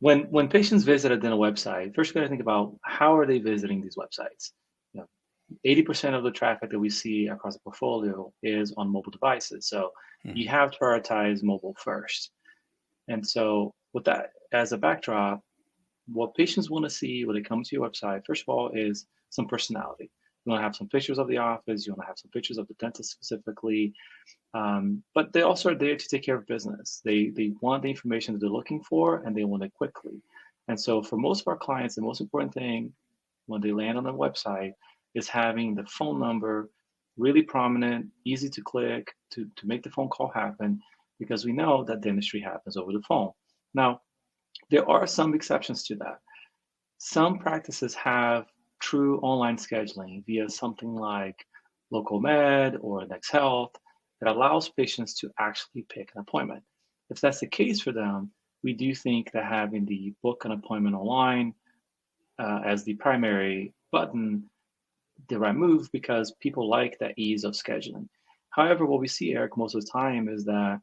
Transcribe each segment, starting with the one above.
When patients visit a dental website, first we got to think about how are they visiting these websites. You know, 80% of the traffic that we see across the portfolio is on mobile devices. So Mhm. you have to prioritize mobile first. And so with that as a backdrop, what patients want to see when they come to your website, first of all, is some personality. You want to have some pictures of the office. You want to have some pictures of the dentist specifically. But they also are there to take care of business. They want the information that they're looking for and they want it quickly. And so for most of our clients, the most important thing when they land on the website is having the phone number really prominent, easy to click to make the phone call happen, because we know that dentistry happens over the phone. Now, there are some exceptions to that. Some practices have true online scheduling via something like LocalMed or NextHealth that allows patients to actually pick an appointment. If that's the case for them, we do think that having the book an appointment online as the primary button, the right move, because people like that ease of scheduling. However, what we see, Eric, most of the time is that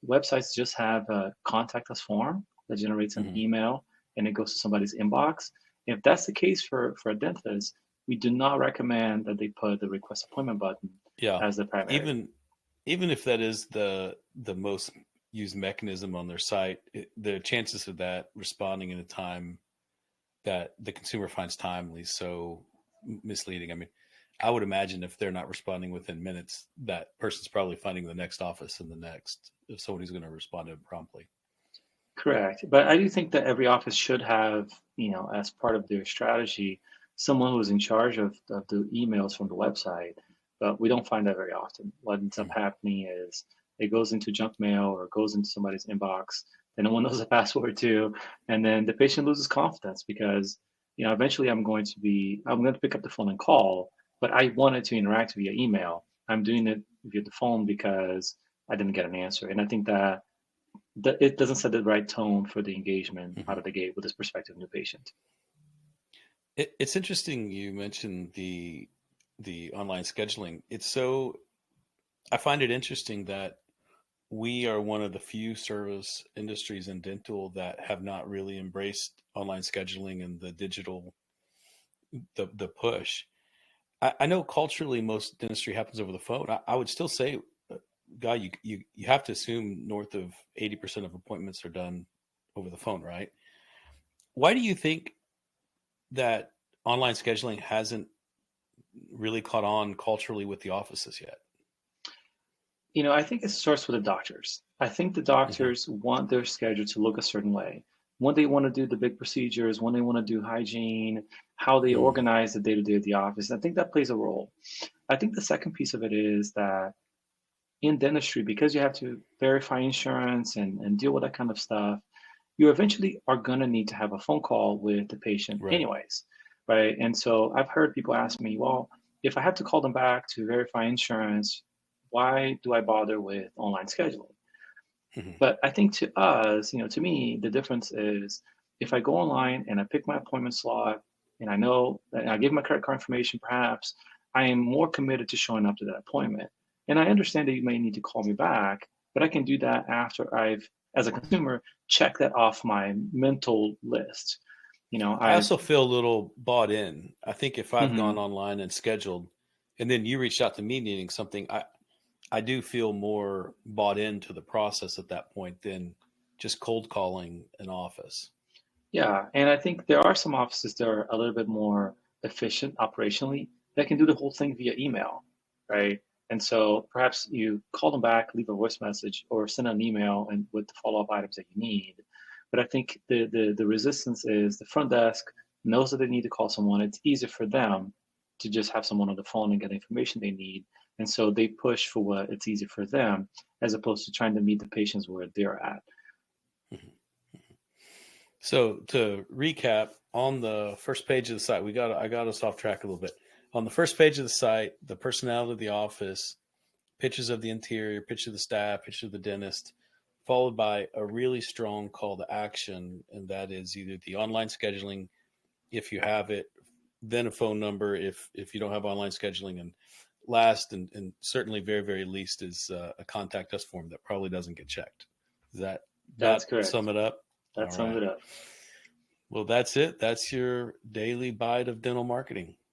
websites just have a contact us form that generates an Mhm. email and it goes to somebody's inbox. If that's the case for a dentist, we do not recommend that they put the request appointment button Yeah. as the primary. Even even if that is the most used mechanism on their site, the chances of that responding in a time that the consumer finds timely so misleading. I mean, I would imagine if they're not responding within minutes, that person's probably finding the next office and the next if somebody's going to respond to it promptly. Correct. But I do think that every office should have, as part of their strategy, someone who's in charge of the emails from the website. But we don't find that very often. What ends up Mhm. happening is it goes into junk mail or goes into somebody's inbox that no one knows the password to, and then the patient loses confidence because, eventually I'm going to pick up the phone and call, but I wanted to interact via email. I'm doing it via the phone because I didn't get an answer. And I think that it doesn't set the right tone for the engagement out Mhm. of the gate with this prospective new patient. It's interesting you mentioned the online scheduling. I find it interesting that we are one of the few service industries in dental that have not really embraced online scheduling and the digital the push. I know culturally most dentistry happens over the phone. I would still say, Guy, you have to assume north of 80% of appointments are done over the phone, right? Why do you think that online scheduling hasn't really caught on culturally with the offices yet? I think it starts with the doctors. I think the Hmm. doctors want their schedule to look a certain way. When they want to do the big procedures, when they want to do hygiene, how they Mm. organize the day to day of the office. I think that plays a role. I think the second piece of it is that in dentistry, because you have to verify insurance and deal with that kind of stuff, you eventually are going to need to have a phone call with the patient Right. anyways, right? And so I've heard people ask me, well, if I have to call them back to verify insurance, why do I bother with online scheduling? Hmm. But I think to us, to me, the difference is if I go online and I pick my appointment slot and I know that I give my credit card information, perhaps I am more committed to showing up to that appointment. And I understand that you may need to call me back, but I can do that after I've, as a consumer, checked that off my mental list. I I've, also feel a little bought in. I think if I've gone mhm. online and scheduled, and then you reached out to me needing something, I do feel more bought into the process at that point than just cold calling an office. Yeah, and I think there are some offices that are a little bit more efficient operationally that can do the whole thing via email, right? And so perhaps you call them back, leave a voice message, or send an email and with the follow-up items that you need. But I think the resistance is the front desk knows that they need to call someone. It's easier for them to just have someone on the phone and get the information they need. And so they push for what it's easier for them, as opposed to trying to meet the patients where they're at. Mhm. So to recap, on the first page of the site, I got us off track a little bit. On the first page of the site, the personality of the office, pictures of the interior, picture of the staff, picture of the dentist, followed by a really strong call to action, and that is either the online scheduling if you have it, then a phone number if you don't have online scheduling, and last and certainly very very least is a contact us form that probably doesn't get checked. Does that That's about correct. sum it up? That All sums right. it up. Well, that's it. That's your daily bite of dental marketing.